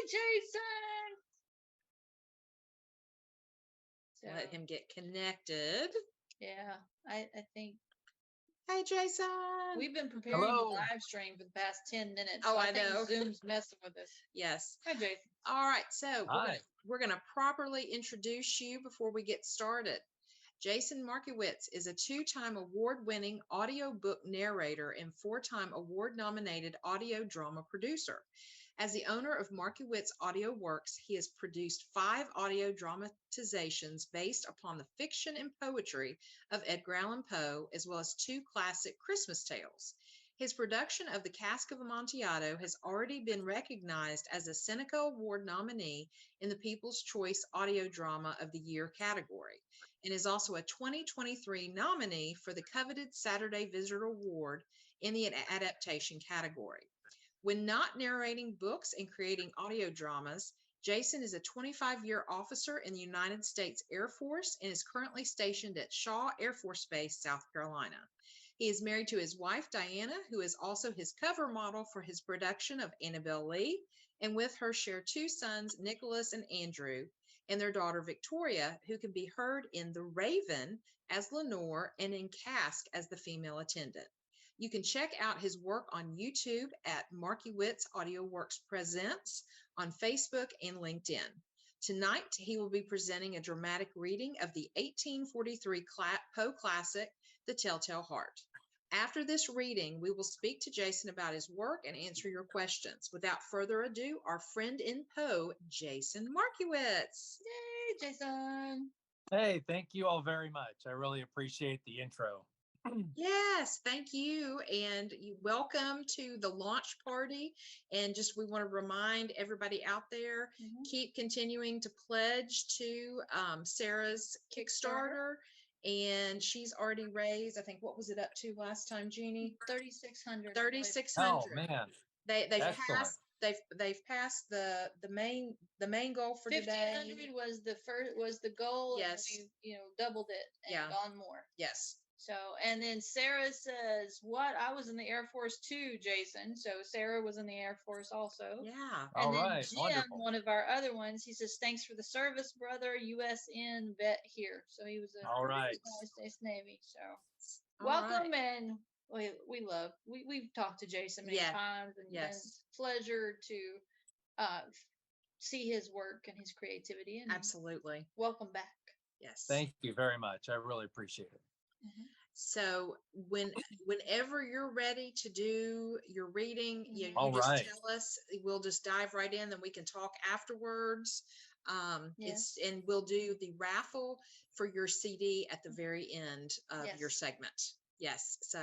Jason. So, Let him get connected. yeah, I think Hey, Jason. we've been preparing the live stream for the past 10 minutes. Oh, so I know. Think Zoom's messing with us. Yes. Hi, Jason. All right. So Hi. we're gonna properly introduce you before we get started. Jason Markiewitz is a 2-time award-winning audiobook narrator and 4-time award-nominated audio drama producer. As the owner of Markiewitz Audio Works, he has produced 5 audio dramatizations based upon the fiction and poetry of Edgar Allan Poe, as well as 2 classic Christmas tales. His production of The Cask of Amontillado has already been recognized as a Seneca Award nominee in the People's Choice Audio Drama of the Year category, and is also a 2023 nominee for the coveted Saturday Visitor Award in the adaptation category. When not narrating books and creating audio dramas, Jason is a 25-year officer in the United States Air Force and is currently stationed at Shaw Air Force Base, South Carolina. He is married to his wife, Diana, who is also his cover model for his production of Annabelle Lee, and with her share 2 sons, Nicholas and Andrew, and their daughter, Victoria, who can be heard in The Raven as Lenore and in Cask as the female attendant. You can check out his work on YouTube at Markiewitz Audio Works Presents on Facebook and LinkedIn. Tonight, he will be presenting a dramatic reading of the 1843 Poe classic, The Telltale Heart. After this reading, we will speak to Jason about his work and answer your questions. Without further ado, our friend in Poe, Jason Markiewitz. Yay, Jason. Hey, thank you all very much. I really appreciate the intro. Yes, thank you. And welcome to the launch party. And just we want to remind everybody out there, keep continuing to pledge to Sarah's Kickstarter. And she's already raised, I think, what was it up to last time, Jeannie? 3,600. 3,600. Oh man, they've passed the main goal for today. 1,500 was the goal. Yes, and we doubled it and gone more. Yes. So, and then Sarah says, "What? I was in the Air Force too, Jason." So Sarah was in the Air Force also. Yeah. And all then right, Jim, wonderful. one of our other ones, he says, "Thanks for the service, brother. USN vet here." So he was a all right. United States Navy. So All welcome, right. And we've talked to Jason many times, and yes, it's a pleasure to see his work and his creativity. And absolutely. Welcome back. Yes. Thank you very much. I really appreciate it. So whenever you're ready to do your reading, you All just right. tell us. We'll just dive right in, then we can talk afterwards. Yes. And we'll do the raffle for your CD at the very end of your segment. Yes. So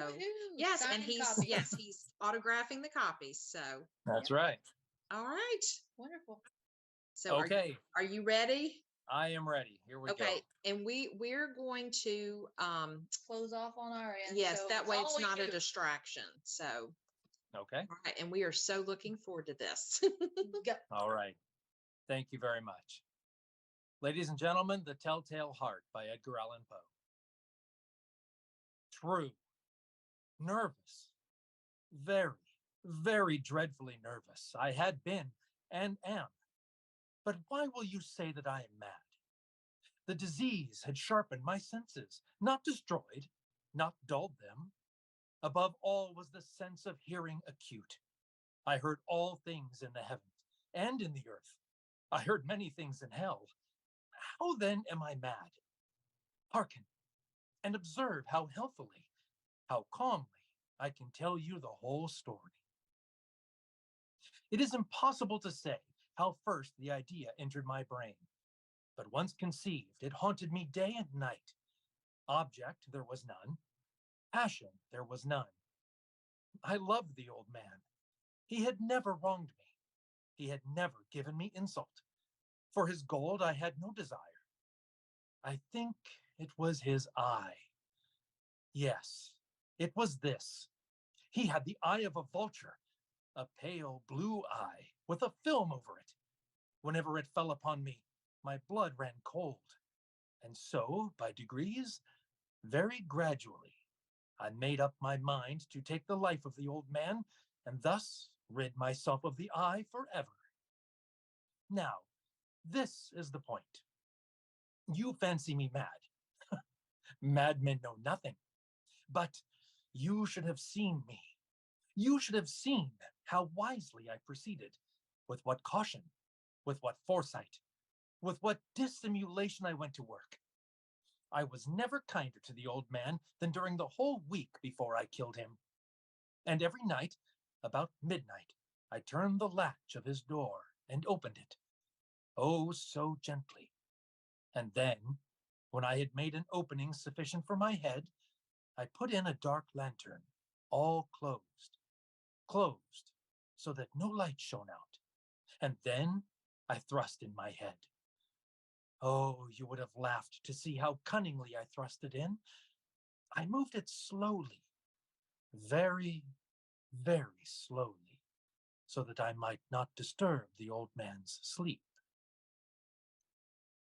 yes, Signing and he's copies. he's autographing the copies. So That's right. all right. Wonderful. So okay. Are you ready? I am ready. Here we go. Okay, and we're going to close off on our end. Yes, so that way it's not a distraction. So okay. All right, and we are so looking forward to this. Go. All right. Thank you very much. Ladies and gentlemen, The Telltale Heart by Edgar Allan Poe. True. Nervous. Very, very dreadfully nervous. I had been and am. But why will you say that I am mad? The disease had sharpened my senses, not destroyed, not dulled them. Above all was the sense of hearing acute. I heard all things in the heavens and in the earth. I heard many things in hell. How then am I mad? Hearken and observe how healthily, how calmly I can tell you the whole story. It is impossible to say how first the idea entered my brain. But once conceived, it haunted me day and night. Object there was none. Passion there was none. I loved the old man. He had never wronged me. He had never given me insult. For his gold I had no desire. I think it was his eye. Yes, it was this. He had the eye of a vulture, a pale blue eye with a film over it. Whenever it fell upon me, my blood ran cold. And so, by degrees, very gradually, I made up my mind to take the life of the old man and thus rid myself of the eye forever. Now, this is the point. You fancy me mad. Madmen know nothing. But you should have seen me. You should have seen how wisely I proceeded, with what caution, with what foresight, with what dissimulation I went to work. I was never kinder to the old man than during the whole week before I killed him. And every night, about midnight, I turned the latch of his door and opened it, oh, so gently. And then, when I had made an opening sufficient for my head, I put in a dark lantern, all closed, so that no light shone out. And then I thrust in my head. Oh, you would have laughed to see how cunningly I thrust it in. I moved it slowly, very, very slowly, so that I might not disturb the old man's sleep.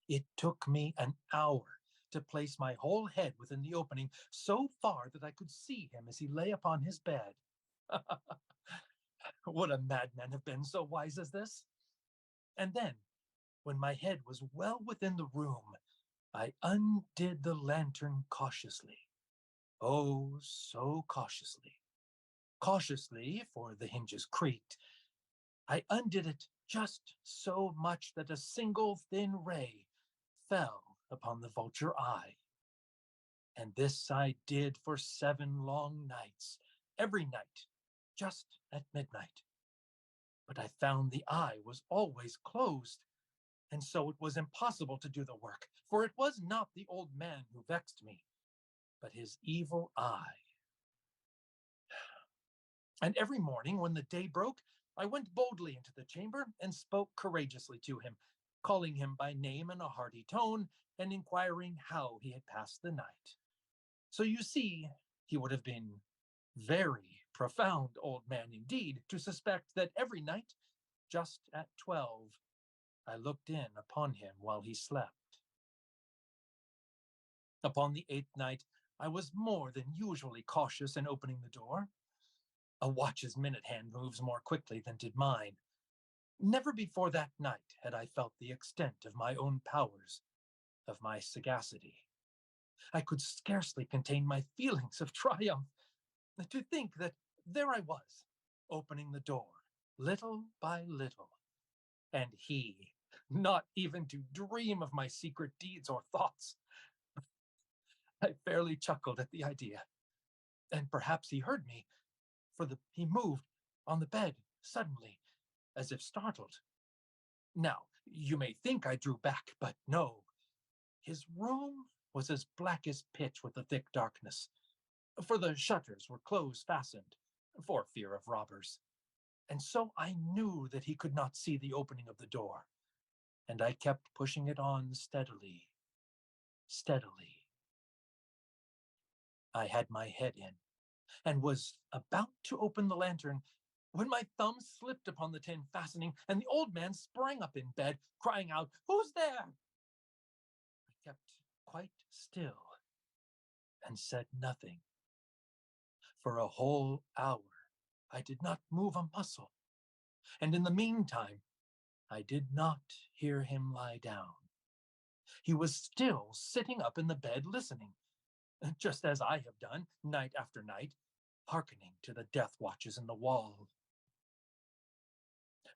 It took me an hour to place my whole head within the opening, so far that I could see him as he lay upon his bed. Would a madman have been so wise as this? And then, when my head was well within the room, I undid the lantern cautiously. Oh, so cautiously. Cautiously, for the hinges creaked. I undid it just so much that a single thin ray fell upon the vulture eye. And this I did for 7 long nights, every night, just at midnight. But I found the eye was always closed, and so it was impossible to do the work, for it was not the old man who vexed me, but his evil eye. And every morning when the day broke, I went boldly into the chamber and spoke courageously to him, calling him by name in a hearty tone and inquiring how he had passed the night. So you see, he would have been very profound old man indeed to suspect that every night, just at 12, I looked in upon him while he slept. Upon the 8th night, I was more than usually cautious in opening the door. A watch's minute hand moves more quickly than did mine. Never before that night had I felt the extent of my own powers, of my sagacity. I could scarcely contain my feelings of triumph. To think that there I was, opening the door, little by little, and he, not even to dream of my secret deeds or thoughts. I fairly chuckled at the idea. And perhaps he heard me, for he moved on the bed suddenly, as if startled. Now, you may think I drew back, but no. His room was as black as pitch with the thick darkness, for the shutters were close fastened, for fear of robbers. And so I knew that he could not see the opening of the door, and I kept pushing it on steadily. I had my head in, and was about to open the lantern, when my thumb slipped upon the tin fastening, and the old man sprang up in bed, crying out, "Who's there?" I kept quite still, and said nothing. For a whole hour, I did not move a muscle, and in the meantime, I did not hear him lie down. He was still sitting up in the bed listening, just as I have done night after night, hearkening to the death watches in the wall.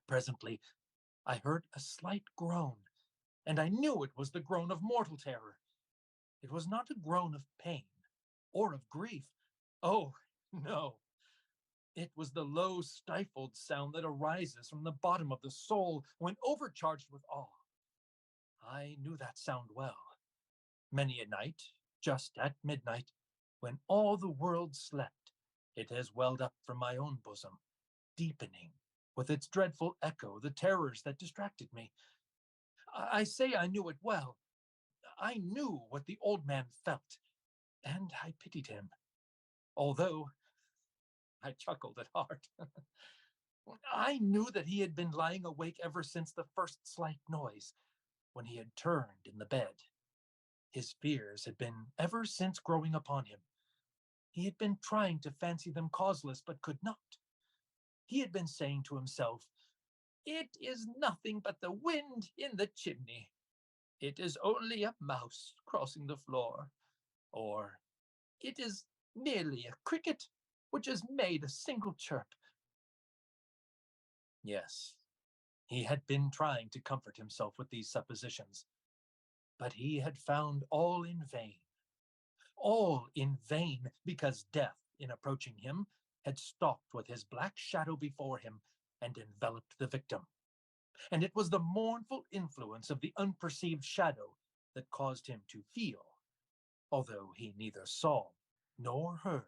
Presently, I heard a slight groan, and I knew it was the groan of mortal terror. It was not a groan of pain or of grief. Oh, no. It was the low, stifled sound that arises from the bottom of the soul when overcharged with awe. I knew that sound well. Many a night, just at midnight, when all the world slept, it has welled up from my own bosom, deepening, with its dreadful echo, the terrors that distracted me. I say I knew it well. I knew what the old man felt, and I pitied him, although I chuckled at heart. I knew that he had been lying awake ever since the first slight noise, when he had turned in the bed. His fears had been ever since growing upon him. He had been trying to fancy them causeless, but could not. He had been saying to himself, It is nothing but the wind in the chimney. It is only a mouse crossing the floor. Or it is merely a cricket which has made a single chirp. Yes, he had been trying to comfort himself with these suppositions, but he had found all in vain. All in vain, because death, in approaching him, had stalked with his black shadow before him and enveloped the victim. And it was the mournful influence of the unperceived shadow that caused him to feel, although he neither saw nor heard,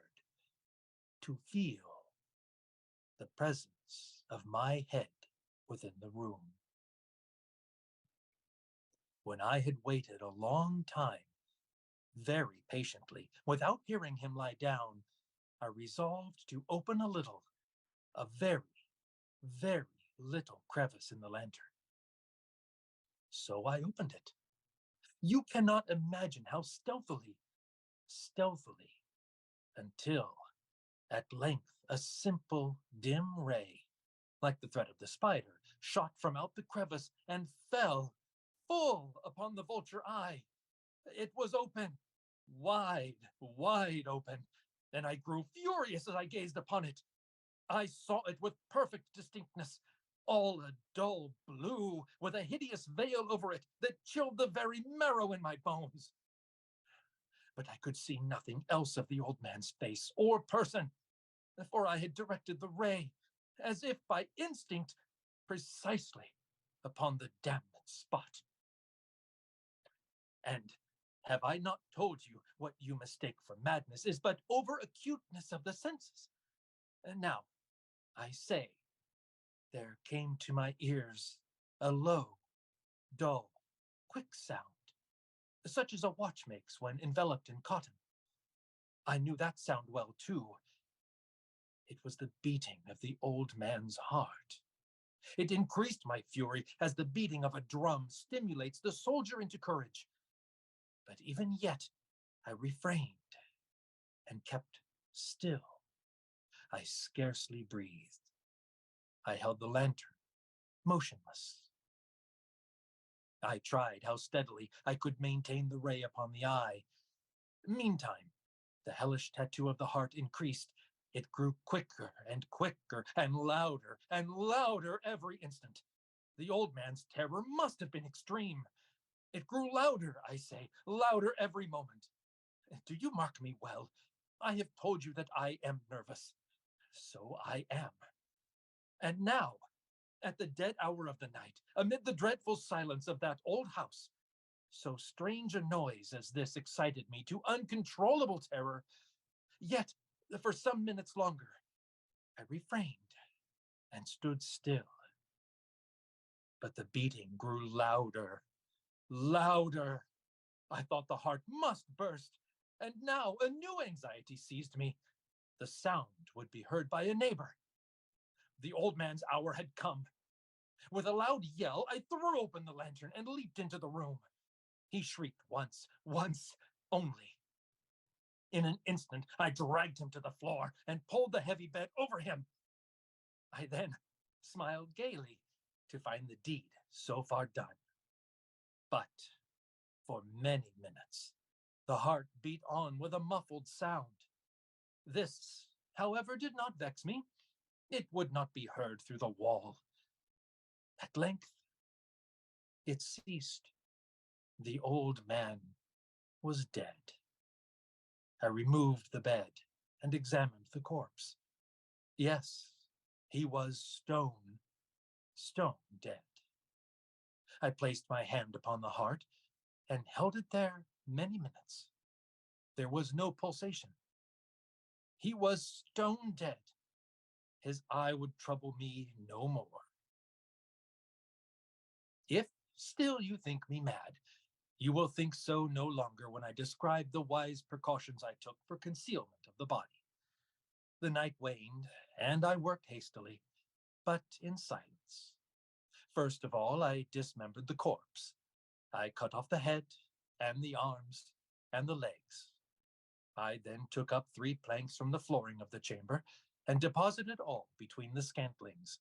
to feel the presence of my head within the room. When I had waited a long time, very patiently, without hearing him lie down, I resolved to open a very, very little crevice in the lantern. So I opened it. You cannot imagine how stealthily, until at length a simple, dim ray, like the thread of the spider, shot from out the crevice and fell full upon the vulture eye. It was open, wide, wide open, and I grew furious as I gazed upon it. I saw it with perfect distinctness, all a dull blue, with a hideous veil over it that chilled the very marrow in my bones. But I could see nothing else of the old man's face or person, for I had directed the ray, as if by instinct, precisely upon the damned spot. And have I not told you what you mistake for madness is but over-acuteness of the senses? And now, I say, there came to my ears a low, dull, quick sound, such as a watch makes when enveloped in cotton. I knew that sound well, too. It was the beating of the old man's heart. It increased my fury as the beating of a drum stimulates the soldier into courage. But even yet, I refrained and kept still. I scarcely breathed. I held the lantern, motionless. I tried how steadily I could maintain the ray upon the eye. Meantime, the hellish tattoo of the heart increased. It grew quicker and louder every instant. The old man's terror must have been extreme. It grew louder, I say, louder every moment. Do you mark me well? I have told you that I am nervous. So I am. And now, at the dead hour of the night, amid the dreadful silence of that old house, so strange a noise as this excited me to uncontrollable terror. Yet, for some minutes longer, I refrained and stood still. But the beating grew louder. I thought the heart must burst, and now a new anxiety seized me. The sound would be heard by a neighbor. The old man's hour had come. With a loud yell, I threw open the lantern and leaped into the room. He shrieked once only. In an instant, I dragged him to the floor and pulled the heavy bed over him. I then smiled gaily to find the deed so far done. But for many minutes, the heart beat on with a muffled sound. This, however, did not vex me. It would not be heard through the wall. At length, it ceased. The old man was dead. I removed the bed and examined the corpse. Yes, he was stone dead. I placed my hand upon the heart and held it there many minutes. There was no pulsation. He was stone dead. His eye would trouble me no more. If still you think me mad, you will think so no longer when I describe the wise precautions I took for concealment of the body. The night waned, and I worked hastily, but in silence. First of all, I dismembered the corpse. I cut off the head, and the arms, and the legs. I then took up 3 planks from the flooring of the chamber, and deposited all between the scantlings.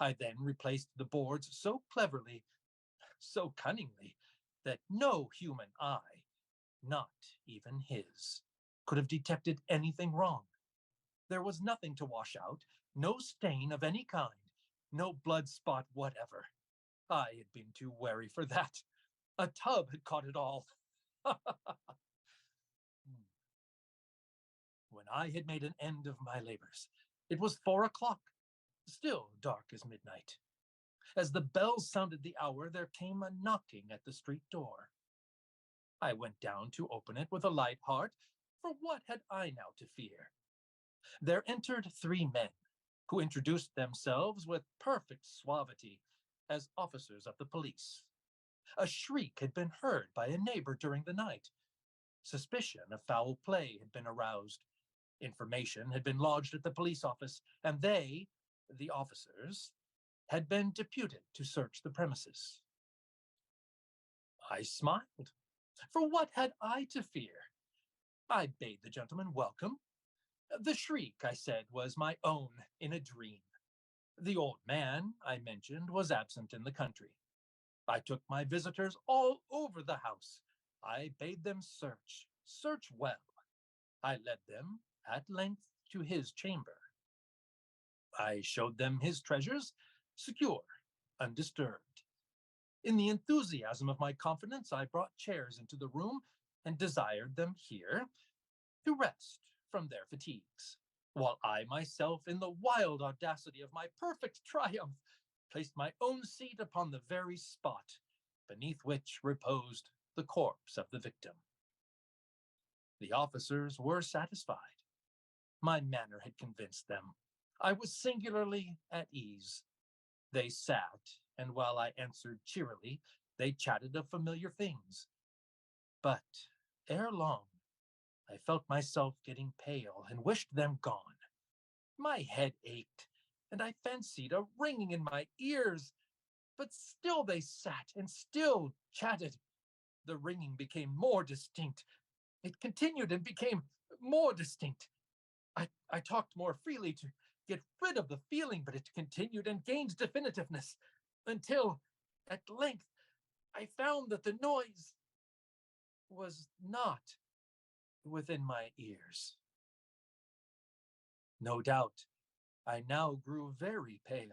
I then replaced the boards so cleverly, so cunningly, that no human eye, not even his, could have detected anything wrong. There was nothing to wash out, no stain of any kind, no blood spot whatever. I had been too wary for that. A tub had caught it all. When I had made an end of my labors, it was 4 o'clock, still dark as midnight. As the bells sounded the hour, there came a knocking at the street door. I went down to open it with a light heart, for what had I now to fear? There entered 3 men, who introduced themselves with perfect suavity as officers of the police. A shriek had been heard by a neighbor during the night. Suspicion of foul play had been aroused. Information had been lodged at the police office, and they, the officers, had been deputed to search the premises. I smiled, for what had I to fear? I bade the gentleman welcome. The shriek, I said, was my own in a dream. The old man, I mentioned, was absent in the country. I took my visitors all over the house. I bade them search well. I led them, at length, to his chamber. I showed them his treasures, secure, undisturbed. In the enthusiasm of my confidence, I brought chairs into the room and desired them here to rest from their fatigues, while I myself, in the wild audacity of my perfect triumph, placed my own seat upon the very spot beneath which reposed the corpse of the victim. The officers were satisfied. My manner had convinced them. I was singularly at ease. They sat, and while I answered cheerily, they chatted of familiar things. But ere long, I felt myself getting pale and wished them gone. My head ached, and I fancied a ringing in my ears. But still they sat and still chatted. The ringing became more distinct. It continued and became more distinct. I talked more freely to get rid of the feeling, but it continued and gained definitiveness until, at length, I found that the noise was not within my ears. No doubt, I now grew very pale.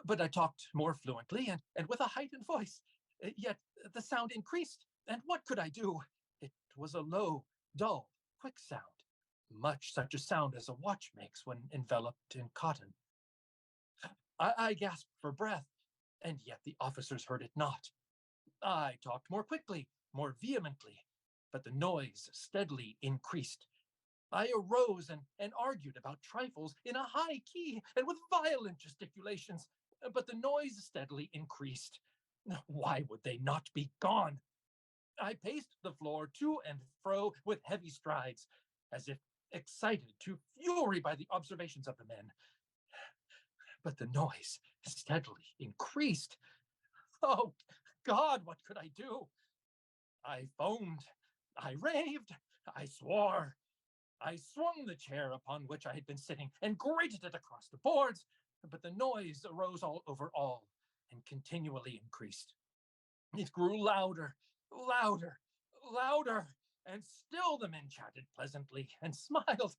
But I talked more fluently and with a heightened voice. Yet the sound increased, and what could I do? It was a low, dull, quick sound, much such a sound as a watch makes when enveloped in cotton. I gasped for breath, and yet the officers heard it not. I talked more quickly, more vehemently, but the noise steadily increased. I arose and argued about trifles in a high key and with violent gesticulations, but the noise steadily increased. Why would they not be gone? I paced the floor to and fro with heavy strides, as if excited to fury by the observations of the men. But the noise steadily increased. Oh, God, what could I do? I foamed, I raved, I swore. I swung the chair upon which I had been sitting and grated it across the boards, but the noise arose all over all and continually increased. It grew louder, louder, louder, and still the men chatted pleasantly and smiled.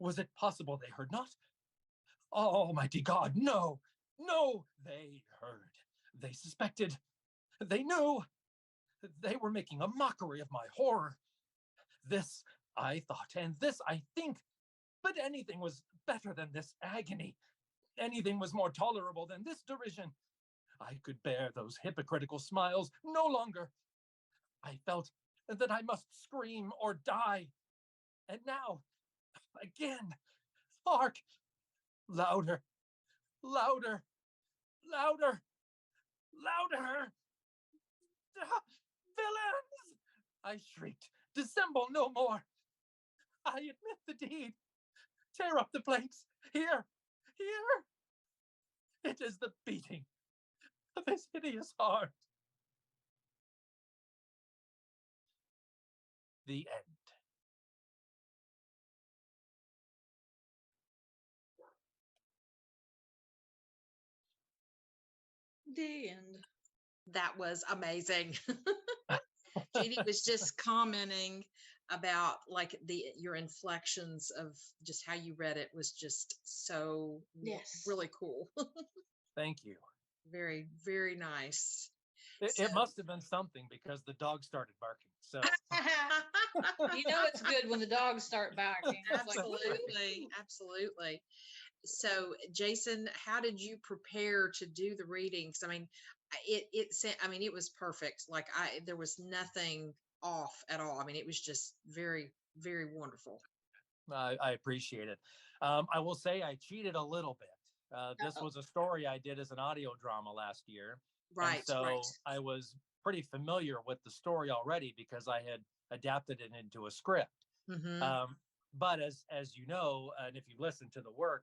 Was it possible they heard not? Almighty God, no, no, they heard. They suspected. They knew. They were making a mockery of my horror. This I thought, and this I think, but anything was better than this agony. Anything was more tolerable than this derision. I could bear those hypocritical smiles no longer. I felt that I must scream or die. And now, again, hark! Louder, louder, louder, louder! Ah, villains! I shrieked. Dissemble no more. I admit the deed. Tear up the planks. Here, here. It is the beating of his hideous heart. The end. The end. That was amazing. Jeannie was just commenting about like your inflections of just how you read it was just so Yes. really cool. Thank you. Very, very nice. It must have been something because the dog started barking. So You know it's good when the dogs start barking. It's like, Absolutely, absolutely. So, Jason, how did you prepare to do the readings? I mean, it was perfect. Like there was nothing off at all. I mean, it was just very, very wonderful. I appreciate it. I will say I cheated a little bit. This Uh-oh. was a story I did as an audio drama last year. And Right, so right. I was pretty familiar with the story already because I had adapted it into a script. Mm-hmm. But as you know, and if you listen to the work,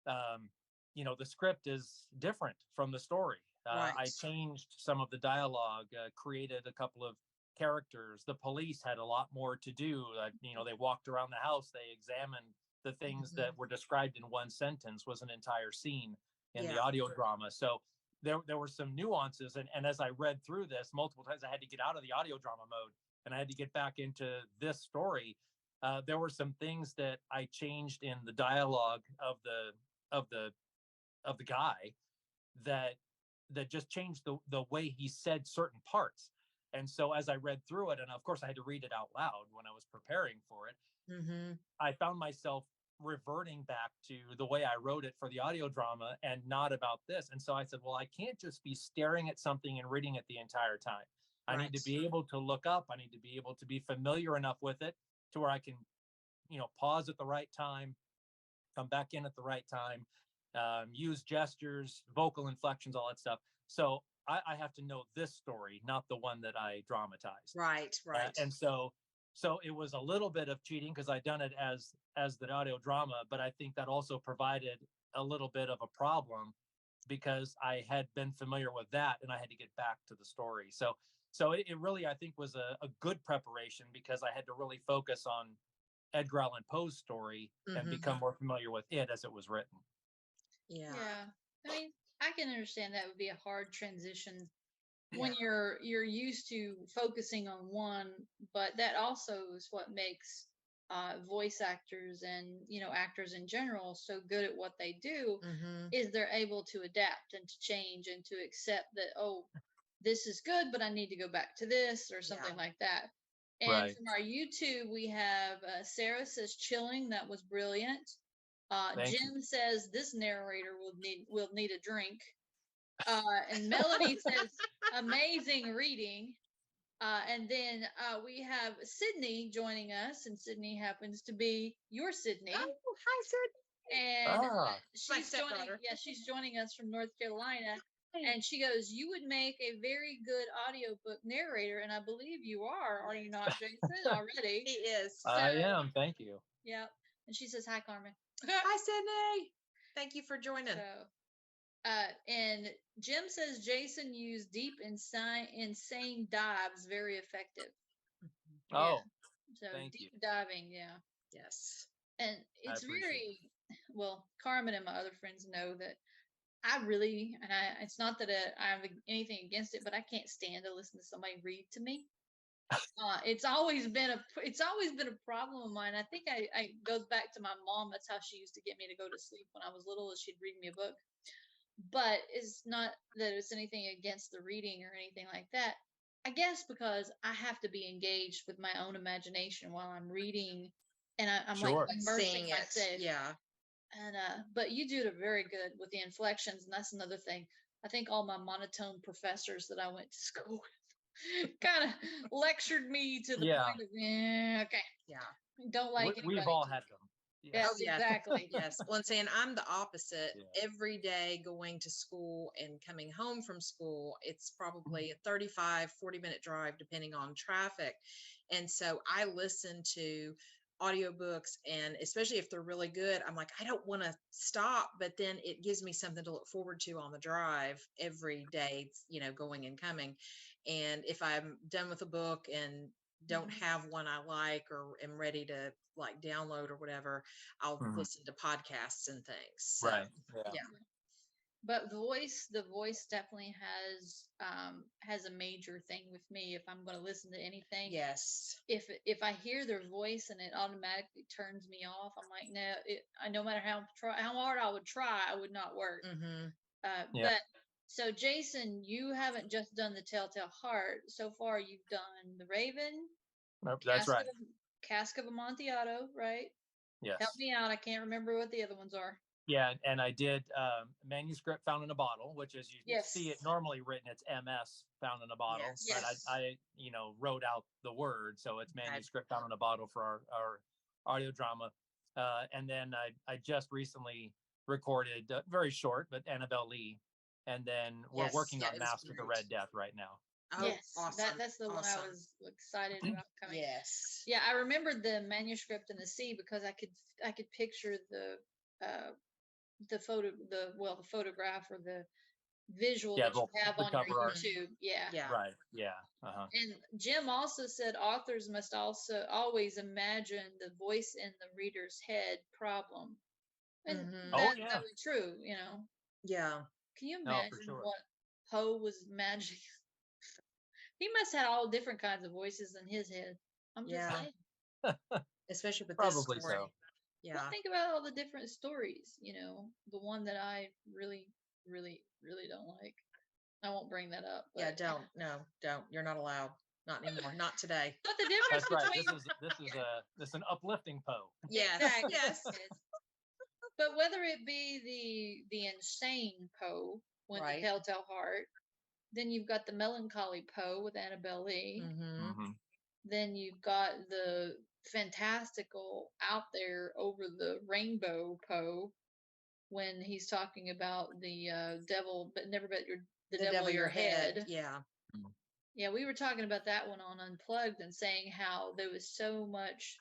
um, the script is different from the story. Right. I changed some of the dialogue, created a couple of characters. The police had a lot more to do. They walked around the house, they examined the things Mm-hmm. that were described in one sentence was an entire scene in the Yeah. audio drama. So there were some nuances. And as I read through this multiple times, I had to get out of the audio drama mode and I had to get back into this story. There were some things that I changed in the dialogue of the guy that just changed the way he said certain parts. And so as I read through it, and of course I had to read it out loud when I was preparing for it, Mm-hmm. I found myself reverting back to the way I wrote it for the audio drama and not about this. And so I said, well, I can't just be staring at something and reading it the entire time. I need to be able to look up. I need to be able to be familiar enough with it to where I can, pause at the right time, come back in at the right time, use gestures, vocal inflections, all that stuff. So I have to know this story, not the one that I dramatized. Right, right. And so it was a little bit of cheating because I'd done it as the audio drama, but I think that also provided a little bit of a problem because I had been familiar with that and I had to get back to the story. So it really, I think, was a good preparation because I had to really focus on Edgar Allan Poe's story and Mm-hmm. become more familiar with it as it was written. Yeah. Yeah. I mean, I can understand that would be a hard transition when you're used to focusing on one, but that also is what makes voice actors and actors in general so good at what they do. Mm-hmm. Is they're able to adapt and to change and to accept that, oh, this is good, but I need to go back to this or something like that. And Right. from our YouTube, we have Sarah says chilling. That was brilliant. Jim says this narrator will need a drink. And Melanie says amazing reading. And then we have Sydney joining us, and Sydney happens to be your Sydney. Oh, hi, Sydney. And she's joining us from North Carolina. And she goes, you would make a very good audiobook narrator. And I believe you are you not, Jason, already? He is. So, I am. Thank you. Yeah. And she says, hi, Carmen. Hi, Sydney. Thank you for joining. So, and Jim says Jason used deep, insane dives, very effective. Oh, so thank deep you. diving, yeah. Yes. And it's very well. Carmen and my other friends know that it's not that I have anything against it, but I can't stand to listen to somebody read to me. It's always been a problem of mine. I think I goes back to my mom. That's how she used to get me to go to sleep when I was little, is she'd read me a book. But it's not that it's anything against the reading or anything like that. I guess because I have to be engaged with my own imagination while I'm reading, and I'm like immersing myself. Yeah. And but you do it very good with the inflections, and that's another thing. I think all my monotone professors that I went to school with kind of lectured me to the point of, okay, don't like it. We've all had them. Yes, exactly. Yes. Well, and saying I'm the opposite. Every day going to school and coming home from school, it's probably a 35, 40-minute drive, depending on traffic. And so I listen to audiobooks, and especially if they're really good, I'm like, I don't want to stop, but then it gives me something to look forward to on the drive every day, going and coming. And if I'm done with a book and don't have one I like or am ready to like download or whatever, I'll listen to podcasts and things. So, right. Yeah. But the voice definitely has a major thing with me. If I'm going to listen to anything, Yes. if I hear their voice and it automatically turns me off, I'm like, no, no matter how hard I would try, I would not work. Mm-hmm. Yeah. But so Jason, you haven't just done the Telltale Heart. So far, you've done the Raven, That's right. Cask of Amontillado, right? Yes. Help me out. I can't remember what the other ones are. Yeah, and I did manuscript found in a bottle, which is you see it normally written, it's MS found in a bottle, Yes. but I wrote out the word, so it's manuscript found in a bottle for our audio drama. And then I just recently recorded, very short, but Annabelle Lee, and then we're working on Mask of the Red Death right now. Oh, yes, awesome. that's the one I was excited about coming. Yes. Yeah, I remembered the manuscript in the sea because I could picture the photograph or the visual that you have on your YouTube. Yeah. Right. Yeah. And Jim also said authors must also always imagine the voice in the reader's head problem. And that's really true, Yeah. Can you imagine what Poe was imagining? He must have all different kinds of voices in his head. I'm just saying. Especially with Probably this story. So. Yeah. Well, think about all the different stories, the one that I really, really, really don't like. I won't bring that up. But... Yeah, don't. You're not allowed. Not anymore. Not today. But the difference between this is an uplifting Poe. Yes. Exactly. Yes. But whether it be the insane Poe with the Telltale Heart, then you've got the melancholy Poe with Annabelle Lee. Mm-hmm. Then you've got the fantastical out there over the rainbow Poe when he's talking about the devil, but never bet the devil your head. Yeah. Yeah, we were talking about that one on Unplugged and saying how there was so much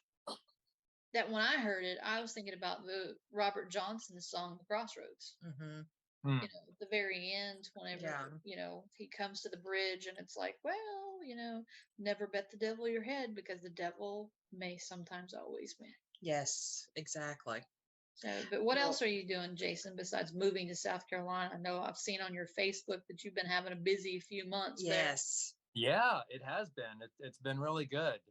that when I heard it, I was thinking about the Robert Johnson song, The Crossroads. Mm-hmm. At the very end, whenever, he comes to the bridge and it's like, well, never bet the devil your head because the devil may sometimes always win. Yes, exactly. So, but what else are you doing, Jason, besides moving to South Carolina? I know I've seen on your Facebook that you've been having a busy few months. Yes. Yeah, it has been. It's been really good.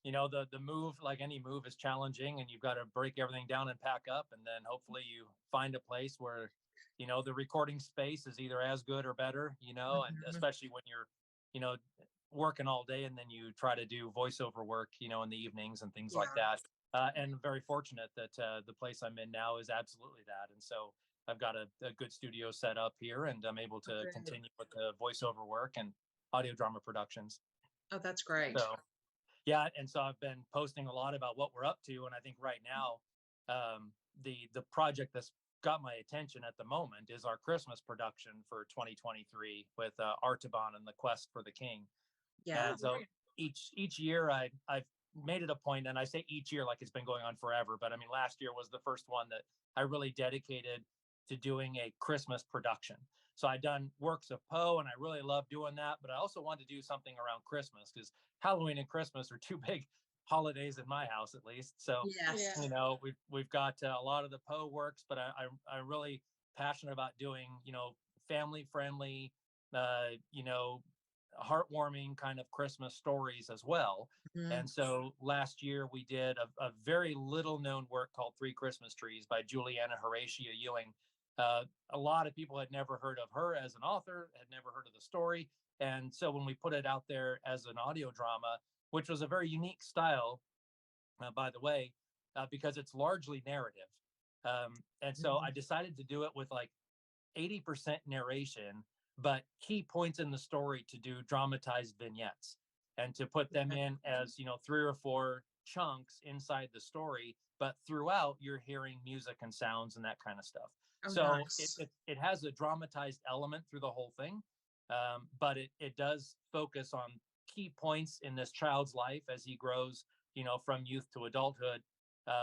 The move, like any move, is challenging, and you've got to break everything down and pack up, and then hopefully you find a place where, the recording space is either as good or better, and especially when you're, working all day and then you try to do voiceover work, in the evenings and things like that. And very fortunate that the place I'm in now is absolutely that. And so I've got a good studio set up here, and I'm able to continue with the voiceover work and audio drama productions. Oh, that's great. So, yeah, and so I've been posting a lot about what we're up to, and I think right now, the project that's got my attention at the moment is our Christmas production for 2023 with Artaban and the Quest for the King. Yeah. And so each year I've made it a point, and I say each year like it's been going on forever, but I mean last year was the first one that I really dedicated to doing a Christmas production. So I'd done works of Poe, and I really love doing that, but I also wanted to do something around Christmas because Halloween and Christmas are two big holidays in my house, at least. So we've got a lot of the Poe works, but I'm really passionate about doing family friendly, heartwarming kind of Christmas stories as well. And so last year we did a very little known work called 3 Christmas Trees by Juliana Horatia Ewing. A lot of people had never heard of her as an author, had never heard of the story. And so when we put it out there as an audio drama, which was a very unique style, by the way, because it's largely narrative. And so I decided to do it with like 80% narration, but key points in the story to do dramatized vignettes and to put them in as 3 or 4 chunks inside the story, but throughout you're hearing music and sounds and that kind of stuff. It has a dramatized element through the whole thing, but it does focus on key points in this child's life as he grows from youth to adulthood,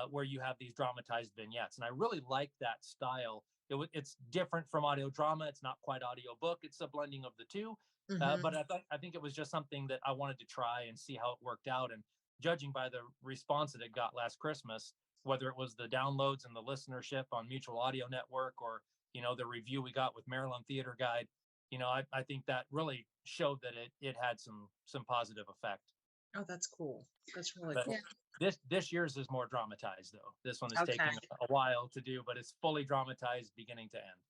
where you have these dramatized vignettes. And I really like that style. It's different from audio drama. It's not quite audio book. It's a blending of the two. But I think it was just something that I wanted to try and see how it worked out. And judging by the response that it got last Christmas, whether it was the downloads and the listenership on Mutual Audio Network or the review we got with Maryland Theater Guide, I think that really showed that it had some positive effect. Oh, that's cool. That's really But cool. this year's is more dramatized though. This one is Okay. taking a while to do, but it's fully dramatized beginning to end.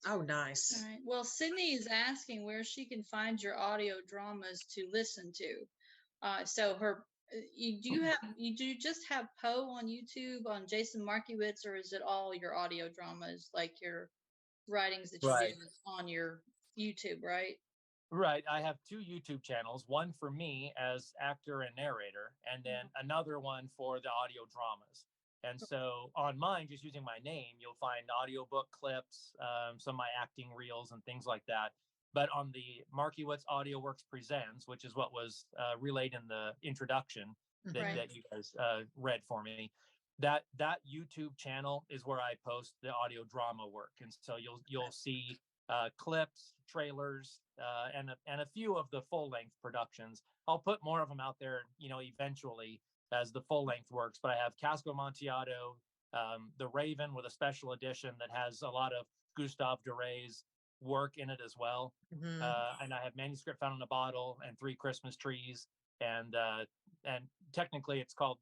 Oh, nice. All right. Well, Sydney is asking where she can find your audio dramas to listen to. So you just have Poe on YouTube on Jason Markiewitz, or is it all your audio dramas, like your writings that you Right. do on your YouTube, right? Right. I have 2 YouTube channels, one for me as actor and narrator, and then another one for the audio dramas. And so on mine, just using my name, you'll find audiobook clips, some of my acting reels and things like that. But on the Markiewitz Audio Works Presents, which is what was relayed in the introduction that, Right. that you guys read for me, that YouTube channel is where I post the audio drama work. And so you'll see clips, trailers, and a few of the full length productions. I'll put more of them out there, eventually as the full length works. But I have Casco Amontillado, The Raven with a special edition that has a lot of Gustave Doré's work in it as well. Mhm. And I have Manuscript Found in a Bottle and 3 Christmas Trees, and technically it's called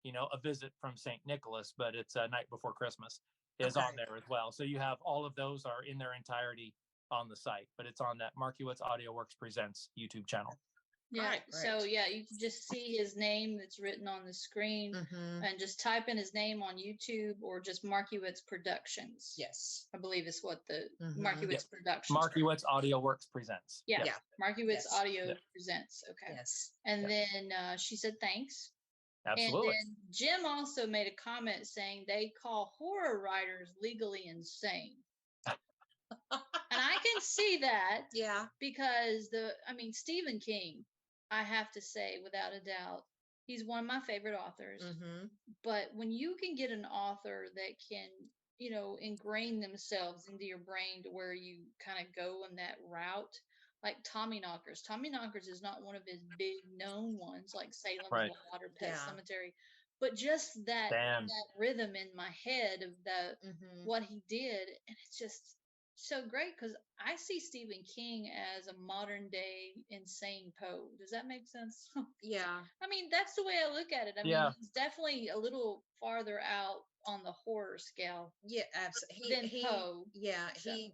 A Visit from St. Nicholas, but it's A Night Before Christmas is Okay. on there as well. So you have all of those are in their entirety on the site, but it's on that Markiewitz Audio Works Presents YouTube channel. Yeah. Right, So great. yeah, you can just see his name that's written on the screen, Mhm. and just type in his name on YouTube, or just Markiewitz Productions. Yes. I believe is what the Mhm. Markiewitz Yep. Productions. Markiewitz Audio Works Presents. Yeah. Yeah. Markiewitz Yes. Audio Yep. Presents. Okay. Yes. And Yep. then she said thanks. Absolutely. And then Jim also made a comment saying they call horror writers legally insane. And I can see that Yeah. because Stephen King, I have to say, without a doubt, he's one of my favorite authors. Mhm. But when you can get an author that can, ingrain themselves into your brain to where you kind of go in that route, like Tommy Knockers. Tommy Knockers is not one of his big known ones like Salem Right. and the Water Pet Yeah. Cemetery, but just that Damn. rhythm in my head of Mhm. what he did, and it's just so great because I see Stephen King as a modern day insane Poe. Does that make sense? Yeah. I mean, that's the way I look at it. I Yeah. mean, he's definitely a little farther out on the horror scale Yeah. Absolutely. than Poe. Yeah. So,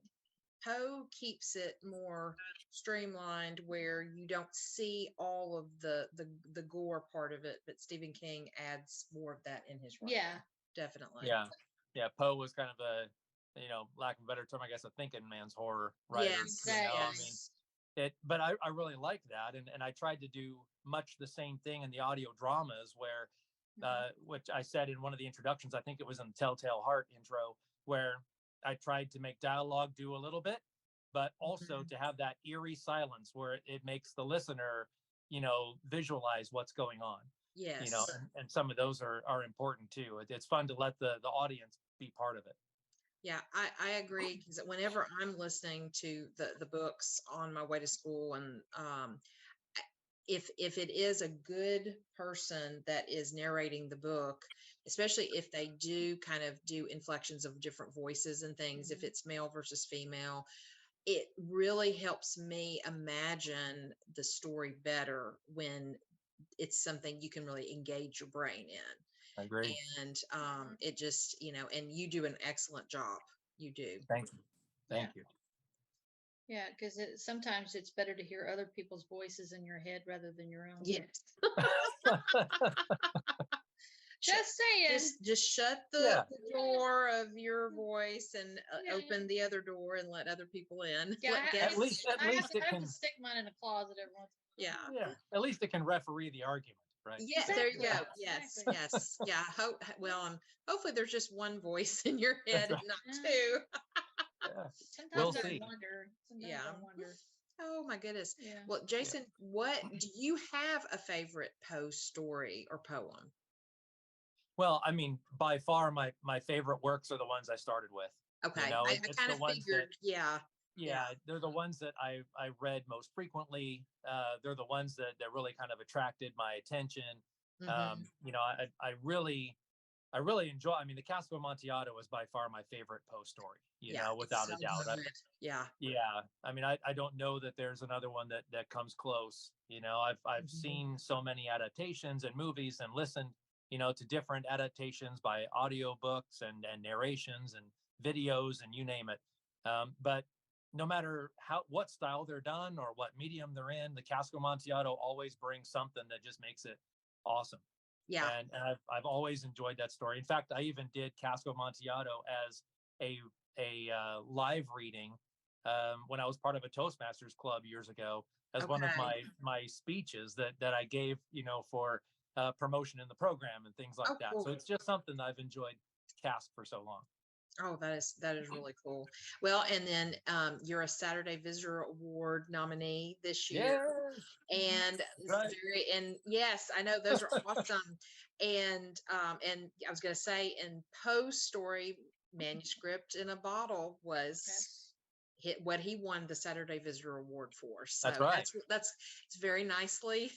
Poe keeps it more streamlined where you don't see all of the gore part of it, but Stephen King adds more of that in his writing. yeah, Definitely. Yeah. Poe was kind of a, lack of a better term, I guess, a thinking man's horror writer. Yes. Exactly. But I really like that. And I tried to do much the same thing in the audio dramas where, which I said in one of the introductions, I think it was in the Telltale Heart intro, where I tried to make dialogue do a little bit, but also to have that eerie silence where it makes the listener, visualize what's going on. Yes. And some of those are important too. It's fun to let the audience be part of it. Yeah, I agree because whenever I'm listening to the books on my way to school, and if it is a good person that is narrating the book, especially if they do kind of do inflections of different voices and things, if it's male versus female, it really helps me imagine the story better when it's something you can really engage your brain in. I agree. And it just, and you do an excellent job. You do. Thank you. Thank you. Yeah, because sometimes it's better to hear other people's voices in your head rather than your own. Yes. Just saying. Just shut the door of your voice and open the other door and let other people in. Yeah, At least I it have can. to stick mine in a closet every once in a while. Yeah. Yeah. At least it can referee the argument, right? Yeah, there you go. Exactly. Yes, Exactly. yes. Yeah. Hopefully there's just one voice in your head That's and not two. Yeah. Sometimes We'll I see. wonder. Yeah. I wonder. Oh my goodness. Yeah. Well, Jason, what do you have a favorite Poe story or poem? Well, I mean, by far my favorite works are the ones I started with. Okay. I I kind of figured, yeah. They're the ones that I read most frequently. They're the ones that really kind of attracted my attention. Mhm. I really I really enjoy. I mean, the Cask of Amontillado is by far my favorite Poe story. You know, it's without so a doubt. good. Yeah. Yeah, I mean, I don't know that there's another one that comes close. You know, I've seen so many adaptations and movies and listened, you know, to different adaptations by audiobooks and narrations and videos and you name it. But no matter what style they're done or what medium they're in, the Cask of Amontillado always brings something that just makes it awesome. Yeah. And I've always enjoyed that story. In fact, I even did Cask of Amontillado as a live reading when I was part of a Toastmasters club years ago, as one of Okay. my speeches that I gave, you know, for promotion in the program and things like Oh, that. cool. So it's just something that I've enjoyed Cask for so long. Oh, that is really cool. Well, and then you're a Saturday Visitor Award nominee this year, Yeah, and right. and yes, I know those are awesome. And I was going to say, in Poe's story, Manuscript in a Bottle was what he won the Saturday Visitor Award for. So That's right. that's it's very nicely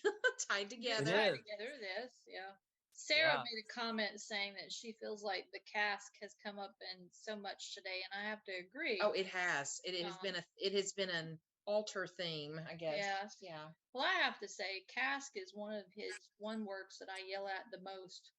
tied together. It is. Together this, yeah. Sarah made a comment saying that she feels like the cask has come up in so much today, and I have to agree. Oh, it has. It has been an altar theme, I guess. Yes. Yeah. Well, I have to say, Cask is one of his one works that I yell at the most.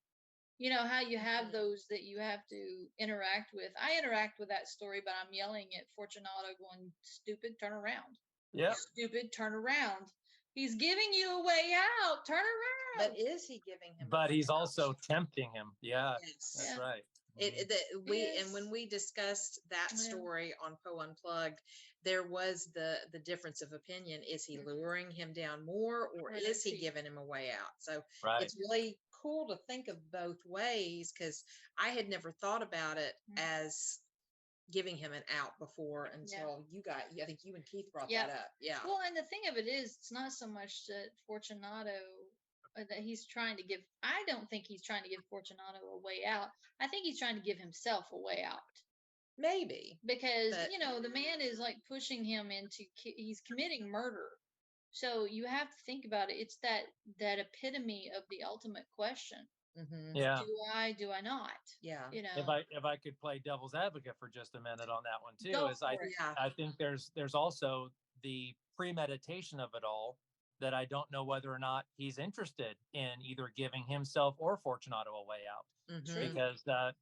You know how you have those that you have to interact with. I interact with that story, but I'm yelling at Fortunato, going, "Stupid, turn around! Yeah. Stupid, turn around! He's giving you a way out. Turn around!" But is he giving him? But he's also tempting him. Yeah, Yes. that's right. And when we discussed that story on Poe Unplugged, there was the difference of opinion. Is he luring him down more, or is he giving him a way out? So it's really cool to think of both ways, because I had never thought about it as giving him an out before until I think you and Keith brought that up. Yeah. Well, and the thing of it is, it's not so much that Fortunato that he's trying to give. I don't think he's trying to give Fortunato a way out. I think he's trying to give himself a way out. Maybe. Because, you know, the man is like pushing him into, he's committing murder. So you have to think about it. It's that epitome of the ultimate question. Mm-hmm. Yeah. Do I not? Yeah. You know, if I could play devil's advocate for just a minute on that one too, Go I think there's also the premeditation of it all, that I don't know whether or not he's interested in either giving himself or Fortunato a way out. Mm-hmm.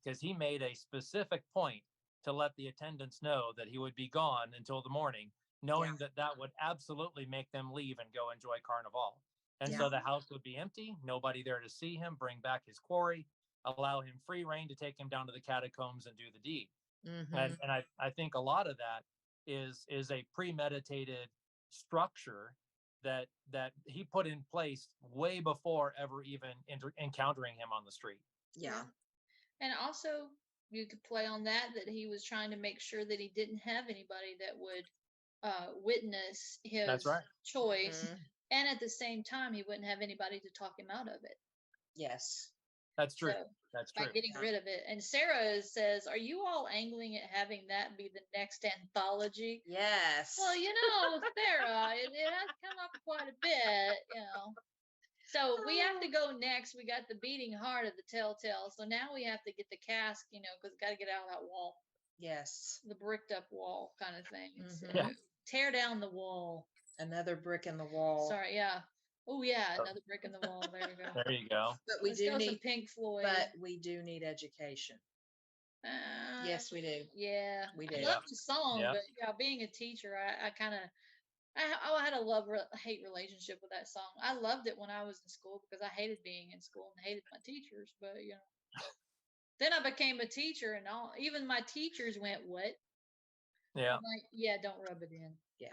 Because he made a specific point to let the attendants know that he would be gone until the morning, knowing that would absolutely make them leave and go enjoy Carnival. And so the house would be empty, nobody there to see him, bring back his quarry, allow him free reign to take him down to the catacombs and do the deed. Mm-hmm. And I think a lot of that is a premeditated structure that he put in place way before ever even encountering him on the street. Yeah. And also, you could play on that he was trying to make sure that he didn't have anybody that would witness his choice. Mm-hmm. And at the same time, he wouldn't have anybody to talk him out of it. Yes. That's true. So, that's true. By getting rid of it. And Sarah says, "Are you all angling at having that be the next anthology?" Yes. Well, you know, Sarah, it has come up quite a bit, you know. So we have to go next. We got the beating heart of the Telltale. So now we have to get the cask, you know, because got to get out of that wall. Yes. The bricked up wall kind of thing. Mm-hmm. Tear down the wall. Another brick in the wall. Sorry, yeah. Oh yeah, another brick in the wall. There you go. There you go. But we do need some Pink Floyd. But we do need education. Yes, we do. Yeah, we do. I love the song, but being a teacher, I kind of I had a love-hate relationship with that song. I loved it when I was in school because I hated being in school and hated my teachers. But you know, then I became a teacher, and even my teachers went, "What?" Yeah. I'm like, yeah, don't rub it in. Yeah.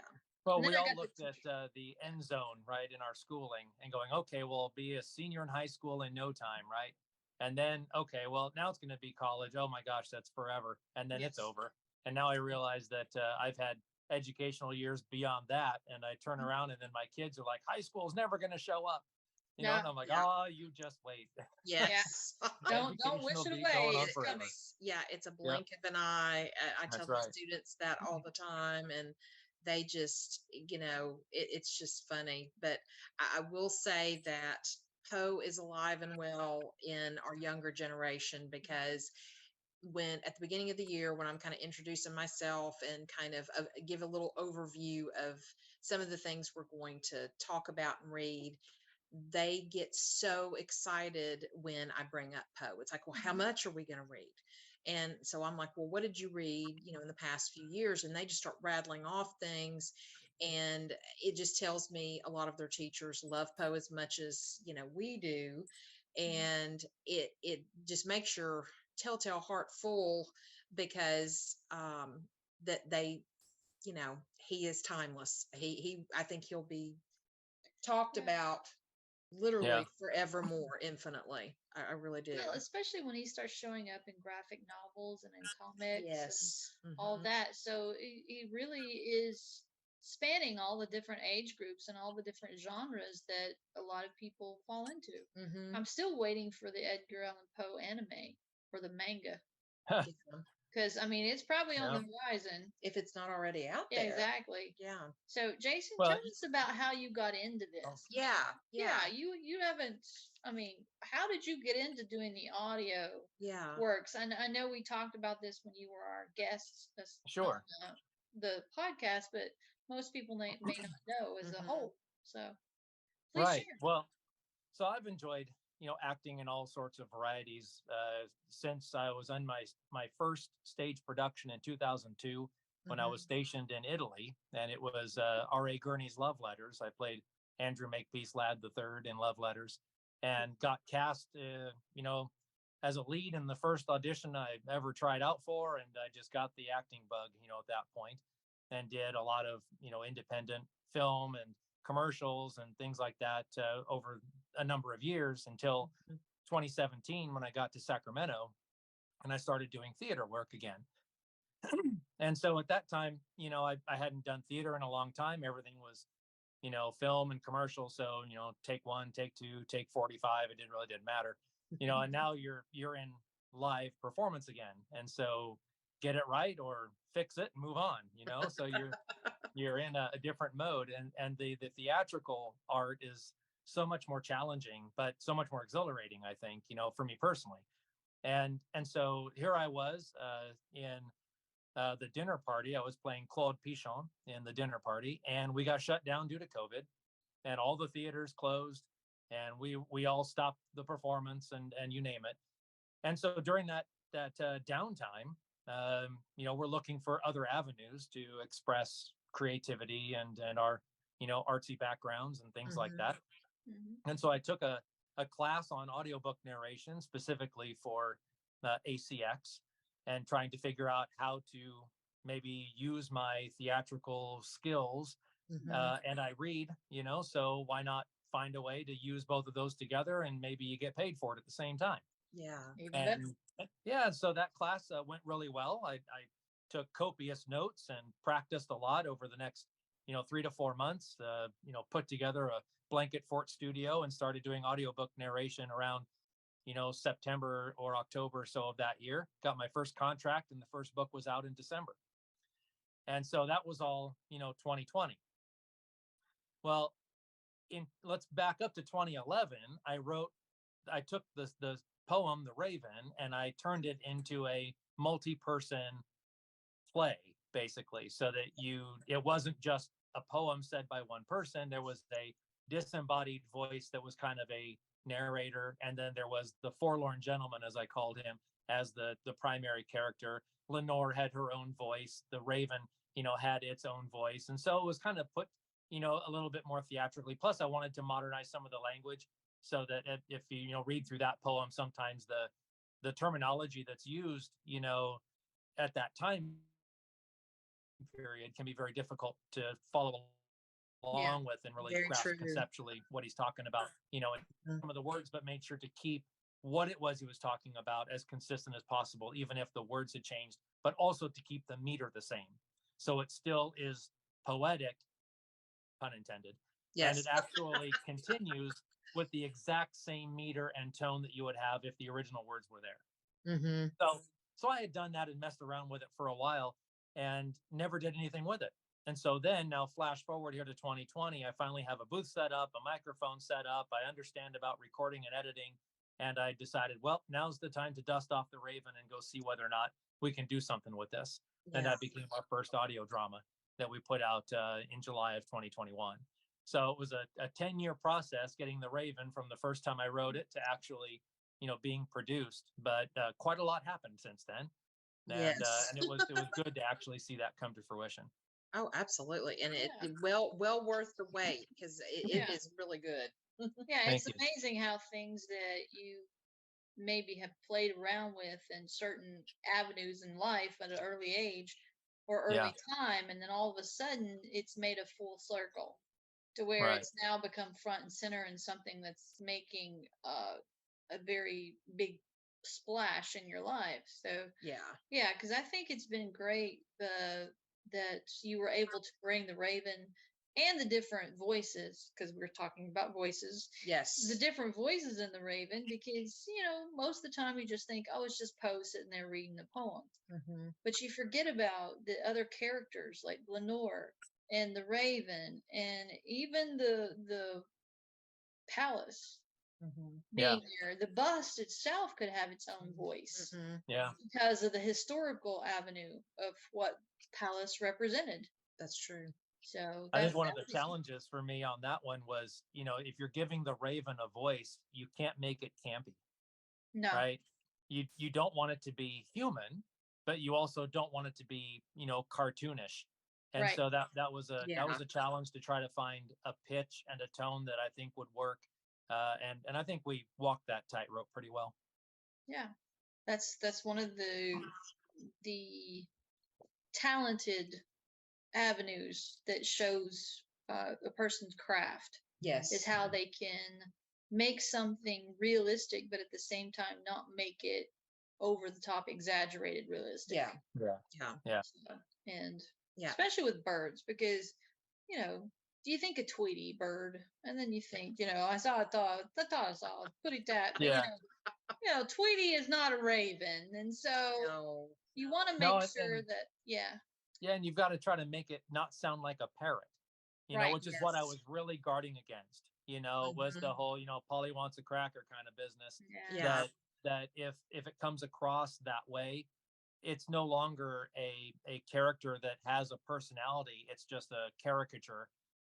Well, we all looked at the end zone, right, in our schooling and going, okay, well, I'll be a senior in high school in no time, right? And then, okay, well, now it's going to be college. Oh my gosh, that's forever. And then it's over. And now I realize that I've had educational years beyond that. And I turn around and then my kids are like, high school is never going to show up. You know, and I'm like, oh, you just wait. Yes. Don't wish it away. It's coming. Yeah, it's a blink of an eye. I tell the students that all the time, and they just, you know, it's just funny. But I will say that Poe is alive and well in our younger generation, because when at the beginning of the year, when I'm kind of introducing myself and kind of give a little overview of some of the things we're going to talk about and read, they get so excited when I bring up Poe. It's like, well, how much are we going to read? And so I'm like, well, what did you read, in the past few years? And they just start rattling off things. And it just tells me a lot of their teachers love Poe as much as, we do. And it just makes your telltale heart full, because that they, he is timeless. I think he'll be talked about literally forevermore, infinitely. I really do. Well, especially when he starts showing up in graphic novels and in comics Yes. and all that. So he really is spanning all the different age groups and all the different genres that a lot of people fall into. I'm still waiting for the Edgar Allan Poe anime or the manga. Yeah. Because, I mean, it's probably on the horizon. If it's not already out Yeah, there. exactly. Yeah. So, Jason, Well, tell us about how you got into this. Yeah. You haven't, I mean, how did you get into doing the audio Yeah. works? I know we talked about this when you were our guest Sure. on the podcast, but most people may not know as a whole. So, please Right. share. Well, so I've enjoyed, acting in all sorts of varieties since I was on my first stage production in 2002 when I was stationed in Italy, and it was R.A. Gurney's Love Letters. I played Andrew Makepeace Ladd III in Love Letters, and got cast, as a lead in the first audition I ever tried out for, and I just got the acting bug, at that point, and did a lot of, independent film and commercials and things like that over a number of years until 2017, when I got to Sacramento and I started doing theater work again. And so at that time, I hadn't done theater in a long time. Everything was, film and commercial. So, take 1, take 2, take 45. It didn't matter, and now you're in live performance again. And so get it right or fix it and move on, so you're in a different mode, and the theatrical art is so much more challenging, but so much more exhilarating, I think, for me personally. And so here I was in the dinner party. I was playing Claude Pichon in the dinner party, and we got shut down due to COVID, and all the theaters closed, and we all stopped the performance, and you name it. And so during that downtime, we're looking for other avenues to express creativity and our, artsy backgrounds and things like that. And so I took a class on audiobook narration specifically for ACX, and trying to figure out how to maybe use my theatrical skills. And I read, so why not find a way to use both of those together, and maybe you get paid for it at the same time. And so that class went really well. I took copious notes and practiced a lot over the next 3 to 4 months. Put together a blanket fort studio and started doing audiobook narration around September or October or so of that year. Got my first contract, and the first book was out in December. And so that was all 2020. Well, let's back up to 2011. I took the poem The Raven, and I turned it into a multi-person play, basically, so that it wasn't just a poem said by one person. There was a disembodied voice that was kind of a narrator, and then there was the forlorn gentleman, as I called him, as the primary character. Lenore had her own voice. The Raven, had its own voice, and so it was kind of put, a little bit more theatrically. Plus, I wanted to modernize some of the language, so that if you read through that poem, sometimes the terminology that's used, at that time period can be very difficult to follow along with and really grasp conceptually what he's talking about, in some of the words, but made sure to keep what it was he was talking about as consistent as possible, even if the words had changed, but also to keep the meter the same. So it still is poetic, pun intended. Yes. And it actually continues with the exact same meter and tone that you would have if the original words were there. So I had done that and messed around with it for a while and never did anything with it. And so then now flash forward here to 2020, I finally have a booth set up, a microphone set up. I understand about recording and editing. And I decided, well, now's the time to dust off the Raven and go see whether or not we can do something with this. And that became our first audio drama that we put out in July of 2021. So it was a 10-year process getting the Raven from the first time I wrote it to actually, being produced. But quite a lot happened since then. And it was good to actually see that come to fruition. Oh, absolutely. And it well worth the wait, because it is really good. Yeah, Thank it's you. amazing how things that you maybe have played around with in certain avenues in life at an early age or early time, and then all of a sudden it's made a full circle to where Right. it's now become front and center in something that's making a very big splash in your life. So yeah, because I think it's been great that you were able to bring the Raven and the different voices, because we're talking about voices. Yes. The different voices in the Raven, because most of the time you just think, oh, it's just Poe sitting there reading the poem. But you forget about the other characters like Lenore and the Raven, and even the palace being there. The bust itself could have its own voice. Yeah. Because of the historical avenue of what palace represented. That's true. So I think one of the challenges for me on that one was, if you're giving the Raven a voice, you can't make it campy. No. Right? You don't want it to be human, but you also don't want it to be, cartoonish. And so that was a challenge to try to find a pitch and a tone that I think would work. And I think we walked that tightrope pretty well. Yeah. That's one of the talented avenues that shows a person's craft. Yes. Is how they can make something realistic, but at the same time not make it over the top, exaggerated realistic. Yeah. So, and especially with birds, because do you think a Tweety bird, and then you think, I thought I saw a pretty tat, but Tweety is not a raven, and so you want to make sure that Yeah, and you've got to try to make it not sound like a parrot, which is what I was really guarding against. Was the whole, Polly wants a cracker kind of business. Yeah. That if it comes across that way, it's no longer a character that has a personality. It's just a caricature,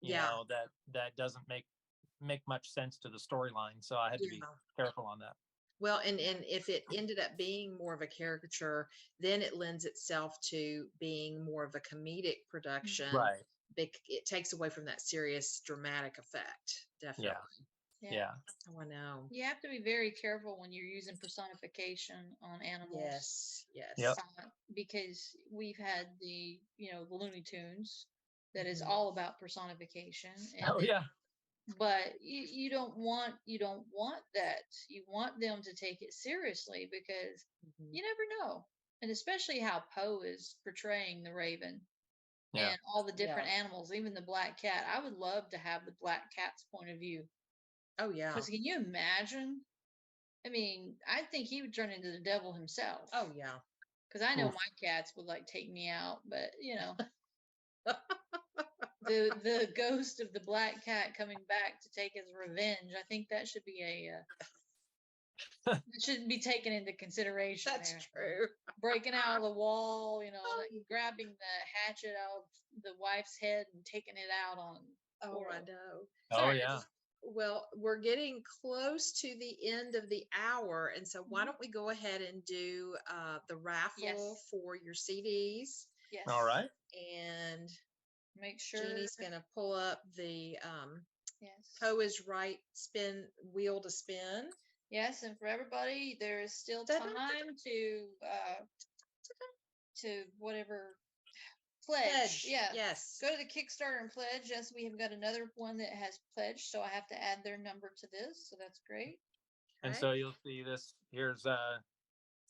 that doesn't make much sense to the storyline. So I had to be careful on that. Well, and if it ended up being more of a caricature, then it lends itself to being more of a comedic production. Right. It takes away from that serious dramatic effect. Definitely. Yeah. Oh, I know. You have to be very careful when you're using personification on animals. Yes. Because we've had the Looney Tunes that is all about personification. And but you don't want that. You want them to take it seriously, because you never know, and especially how Poe is portraying the Raven and all the different animals, even the black cat. I would love to have the black cat's point of view. Oh yeah. Because can you imagine? I mean, I think he would turn into the devil himself. Oh yeah. Because I know my cats would take me out, but the ghost of the black cat coming back to take his revenge. I think that should be that should be taken into consideration. That's true. Breaking out of the wall, grabbing the hatchet out of the wife's head and taking it out on. Oh, I know. Sorry, yeah. Well, we're getting close to the end of the hour, and so why don't we go ahead and do the raffle for your CDs? Yes. All right. And make sure Jeannie's going to pull up the Poe is Right wheel to spin. Yes, and for everybody, there is still time to whatever pledge. Yeah. Yes. Go to the Kickstarter and pledge. Yes, we have got another one that has pledged, so I have to add their number to this. So that's great. And so you'll see this. Here's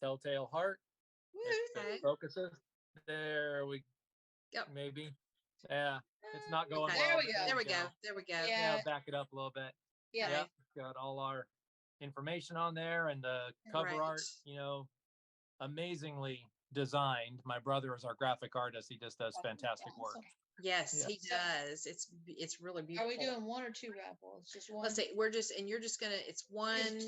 Telltale Heart. Woo! Focuses. There we go. Maybe. Yeah. It's not going well. There we go. There we go. Yeah. Back it up a little bit. Yeah. Yep. Got all our information on there, and the cover art, amazingly designed. My brother is our graphic artist. He just does fantastic work. Awesome. Yes, Yeah. he does. It's really Are beautiful. we doing one or two raffles? Just one. Let's see. You're just gonna. It's one. It's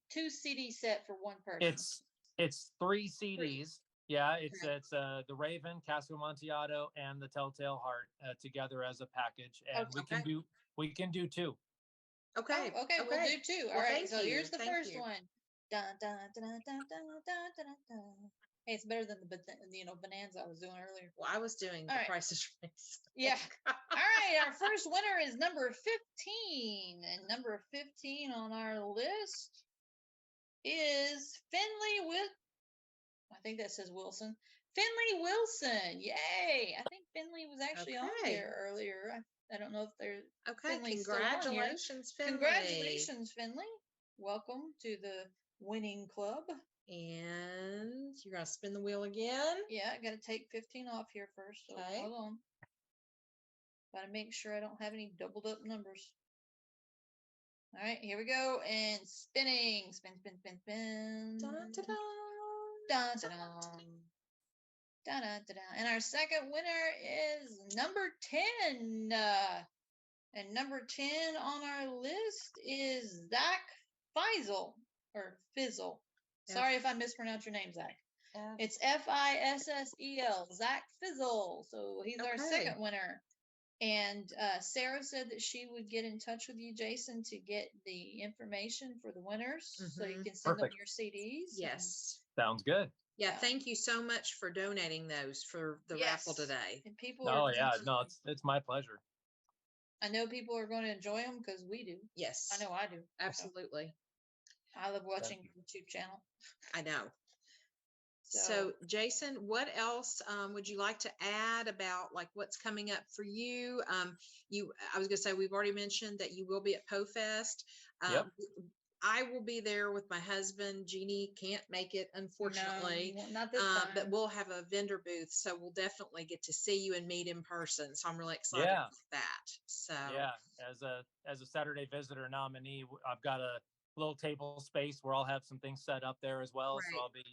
two CD set for one person. It's 3 CDs. Three. Yeah, it's Okay. it's the Raven, Castle Amontillado, and the Telltale Heart together as a package, and Okay. we can do 2. Okay. Oh, okay, we'll do two. Well, All right. thank So you. here's the Thank first you. one. Dun, dun, dun, dun, dun, dun, dun, dun, dun. Hey, it's better than the bonanza I was doing earlier. Well, I was doing All the right. Price is Right. Yeah. All right. Our first winner is number 15, and number 15 on our list is Finley with. I think that says Wilson. Finley Wilson. Yay! I think Finley was actually on Okay. here earlier. I don't know if there's. Okay. Finley's still on here. Congratulations, Finley. Congratulations, Finley. Welcome to the winning club. And you're gonna spin the wheel again. Yeah, I got to take 15 off here first. So Okay. hold on. Got to make sure I don't have any doubled up numbers. All right, here we go. And spinning. Spin, spin, spin, spin. Dun, dun, dun. Dun, dun, dun. Dun, dun, dun, dun. And our second winner is number 10. And number 10 on our list is Zach Fizzle. Or Fizzle. Sorry if I mispronounced your name, Zach. It's Fissel, Zach Fizzle. So he's our second winner. And Sarah said that she would get in touch with you, Jason, to get the information for the winners so you can send them your CDs. Yes. Sounds good. Yeah, thank you so much for donating those for the raffle today. And people Oh yeah, no, it's my pleasure. I know people are going to enjoy them because we do. Yes. I know I do. Absolutely. I love watching YouTube channel. I know. So Jason, what else would you like to add about like what's coming up for you? I was gonna say we've already mentioned that you will be at Poe Fest. Yep. I will be there with my husband. Jeannie can't make it, unfortunately. No, not this time. But we'll have a vendor booth, so we'll definitely get to see you and meet in person. So I'm really excited about that. So yeah, as a Saturday visitor nominee, I've got a little table space where I'll have some things set up there as well. Right. So I'll be,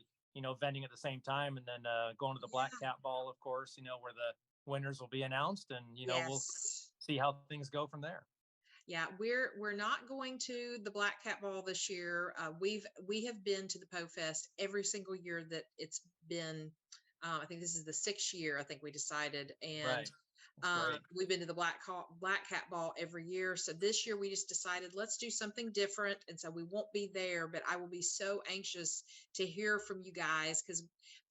vending at the same time, and then going to the Black Cat Ball, of course, where the winners will be announced, and we'll see how things go from there. Yeah, we're not going to the Black Cat Ball this year. We have been to the Poe Fest every single year that it's been. I think this is the 6th year. I think we decided, and we've been to the Black Cat Ball every year. So this year we just decided let's do something different, and so we won't be there. But I will be so anxious to hear from you guys because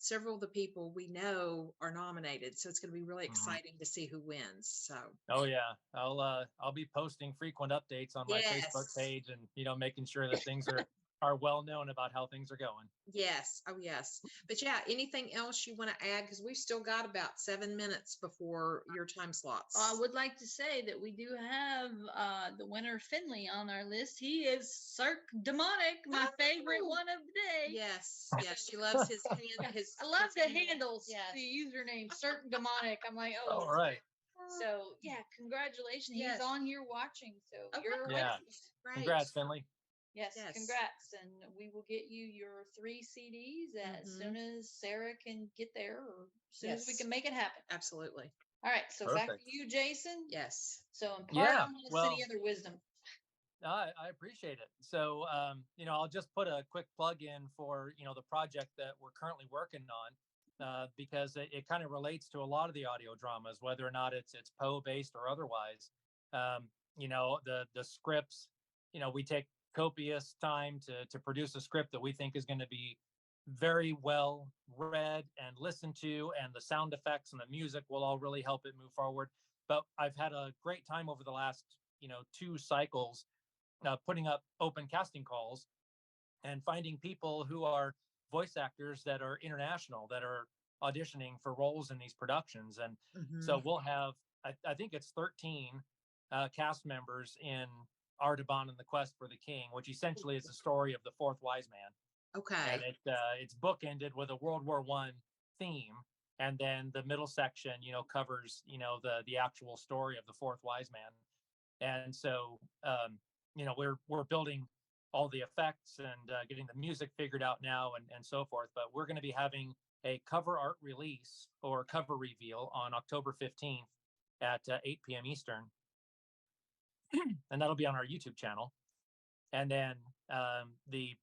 several of the people we know are nominated. So it's going to be really exciting to see who wins. So oh yeah, I'll be posting frequent updates on my Facebook page, and making sure that things are well known about how things are going. Yes. Oh, yes. But yeah, anything else you want to add? Because we've still got about 7 minutes before your time slots. I would like to say that we do have the winner Finley on our list. He is Cirque Demonic, my favorite one of the day. Yes. Yes. She loves his hand. I love the handles. Yes. The username Cirque Demonic. I'm like, oh, all right. So yeah, congratulations. He's on here watching. So you're Great. Congrats, Finley. Yes, congrats. And we will get you your 3 CDs as soon as Sarah can get there or as soon as we can make it happen. Absolutely. All right. So back to you, Jason. Yes. So impart on us any other wisdom. I appreciate it. So, I'll just put a quick plug in for, the project that we're currently working on because it kind of relates to a lot of the audio dramas, whether or not it's Poe based or otherwise. The scripts, we take copious time to produce a script that we think is going to be very well read and listened to, and the sound effects and the music will all really help it move forward. But I've had a great time over the last 2 cycles putting up open casting calls and finding people who are voice actors that are international, that are auditioning for roles in these productions. And so we'll have I think it's 13 cast members in Artaban and the Quest for the King, which essentially is the story of the fourth wise man. Okay. And it's bookended with a World War I theme, and then the middle section, covers the actual story of the fourth wise man. And so we're building all the effects and getting the music figured out now and so forth. But we're going to be having a cover art release or cover reveal on October 15th at 8 p.m. Eastern. And that'll be on our YouTube channel. And then the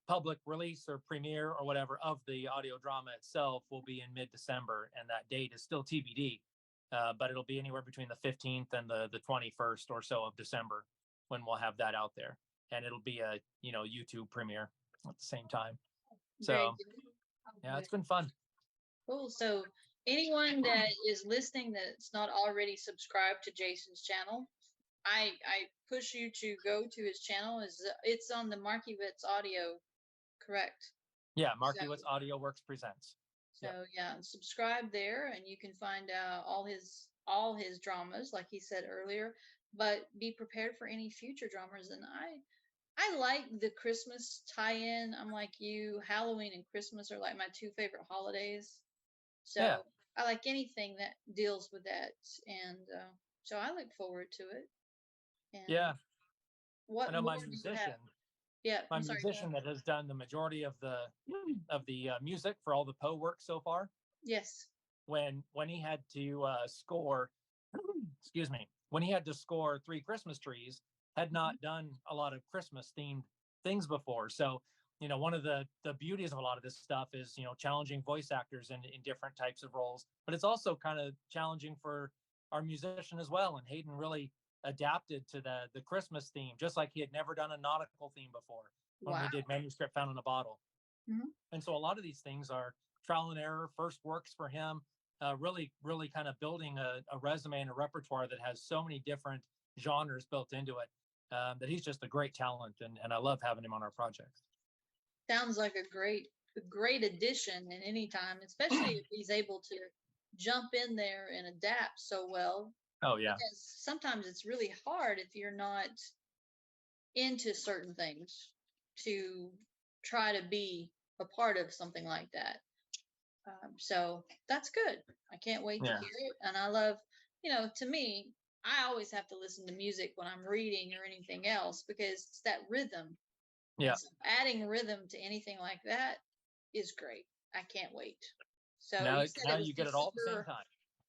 public release or premiere or whatever of the audio drama itself will be in mid-December, and that date is still TBD, but it'll be anywhere between the 15th and the 21st or so of December when we'll have that out there, and it'll be a YouTube premiere at the same time. So yeah, it's been fun. Cool. So anyone that is listening that's not already subscribed to Jason's channel, I push you to go to his channel. It's on the Markiewitz Audio, correct? Yeah, Markiewitz Audio Works presents. So yeah, subscribe there, and you can find out all his dramas, like he said earlier. But be prepared for any future dramas. And I like the Christmas tie-in. I'm like you. Halloween and Christmas are like my two favorite holidays. So yeah. I like anything that deals with that, and so I look forward to it. And yeah. What I know my musician. Yeah, my musician that has done the majority of the music for all the Poe work so far. Yes. When he had to score, excuse me, when he had to score 3 Christmas trees, had not done a lot of Christmas themed things before. So, one of the beauties of a lot of this stuff is, challenging voice actors in different types of roles, but it's also kind of challenging for our musician as well. And Hayden really adapted to the Christmas theme, just like he had never done a nautical theme before when we did Manuscript Found in a Bottle. And so a lot of these things are trial and error, first works for him, really kind of building a resume and a repertoire that has so many different genres built into it, that he's just a great talent, and I love having him on our project. Sounds like a great addition at any time, especially if he's able to jump in there and adapt so well. Oh yeah. Because sometimes it's really hard if you're not into certain things to try to be a part of something like that. So that's good. I can't wait to hear it. And I love, to me, I always have to listen to music when I'm reading or anything else, because it's that rhythm. Yeah. So adding rhythm to anything like that is great. I can't wait. So now you get it all at the same time.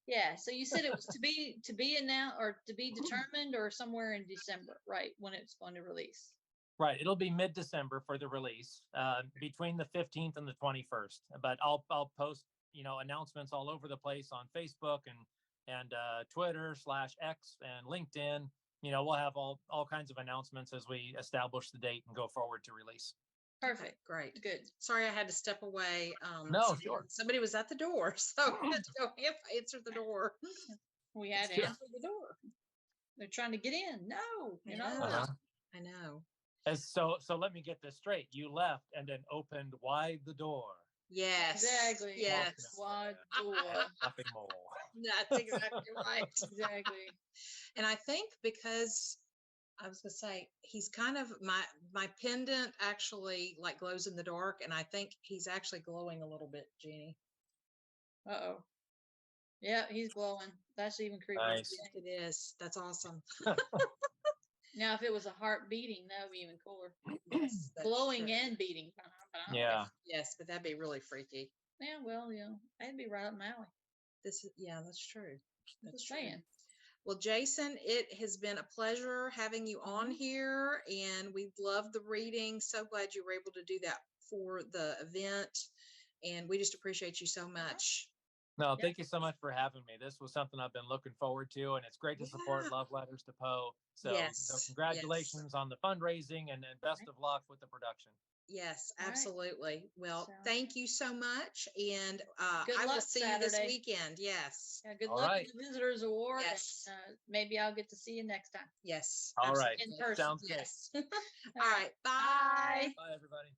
Yeah. So you said it was to be announced or to be determined, or somewhere in December, right? When it's going to release. Right. It'll be mid-December for the release, between the 15th and the 21st. But I'll post, announcements all over the place on Facebook and Twitter/X and LinkedIn. We'll have all kinds of announcements as we establish the date and go forward to release. Perfect. Great. Good. Sorry, I had to step away. No, sure. Somebody was at the door, so I had to go answer the door. We had to answer the door. They're trying to get in. No, you're not allowed. I know. So let me get this straight. You left and then opened wide the door. Yes. Exactly. Yes. Wide door. Nothing more. That's exactly right. Exactly. And I think because I was gonna say he's kind of my pendant actually like glows in the dark, and I think he's actually glowing a little bit, Jeannie. Uh-oh. Yeah, he's glowing. That's even creepier. Nice. It is. That's awesome. Now, if it was a heart beating, that would be even cooler. Yes, Glowing and beating. Yeah. Yes, but that'd be really freaky. Yeah, well, that'd be right up my alley. That's true. That's saying. Well, Jason, it has been a pleasure having you on here, and we love the reading. So glad you were able to do that for the event, and we just appreciate you so much. No, thank you so much for having me. This was something I've been looking forward to, and it's great to support Love Letters to Poe. So, congratulations on the fundraising, and best of luck with the production. Yes, absolutely. Right. Well, thank you so much, and I will see you this weekend. Yes. Yeah, good luck with the Visitors Award. Yes. And, maybe I'll get to see you next time. Yes. All right. In person. Sounds yes. good. All right. Bye. Bye, everybody.